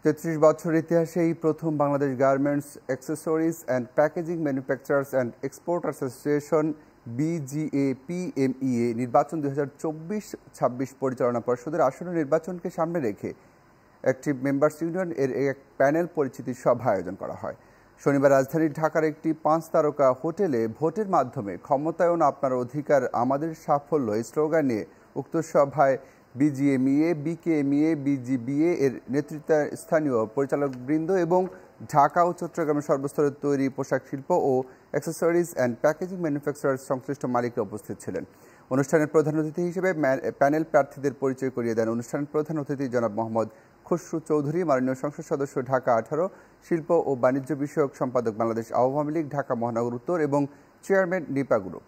৩৩ বছর ইতিহাসে এই প্রথম Bangladesh garments accessories and packaging manufacturers and exporters association BGAPMEA নির্বাচন 2024-26 পরিচালনা পর্ষদের আসন্ন নির্বাচনকে সামনে রেখে একটি মেম্বার্স ইউনিয়ন এর এক প্যানেল পরিচিতি সভা আয়োজন করা হয়। শনিবার রাজধানীর ঢাকার একটি 5 তারকা হোটেলে ভোটের মাধ্যমে ক্ষমতায়ন আপনার অধিকার আমাদের সাফল্য এই স্লোগান নিয়ে উক্ত সভায় BGMEA, BKMEA, BGBA এর নেতৃত্বে স্থানীয় পরিচালকবৃন্দ এবং ঢাকা ও চট্টগ্রামের সর্বস্তরের তৈরি পোশাক শিল্প ও অ্যাক্সেসরিজ অ্যান্ড প্যাকেজিং ম্যানুফ্যাকচারার্স সংশ্লিষ্ট মালিকরা উপস্থিত ছিলেন। অনুষ্ঠানের প্রধান অতিথি হিসেবে প্যানেল প্রার্থীদের পরিচয় করিয়ে দেন অনুষ্ঠানের প্রধান অতিথি জনাব মোহাম্মদ খসরু চৌধুরী, মাননীয় সংসদ সদস্য ঢাকা 18, শিল্প ও বাণিজ্য বিষয়ক সম্পাদক বাংলাদেশ আওয়ামী লীগ ঢাকা মহানগর উত্তর এবং চেয়ারম্যান নিপা গ্রুপ।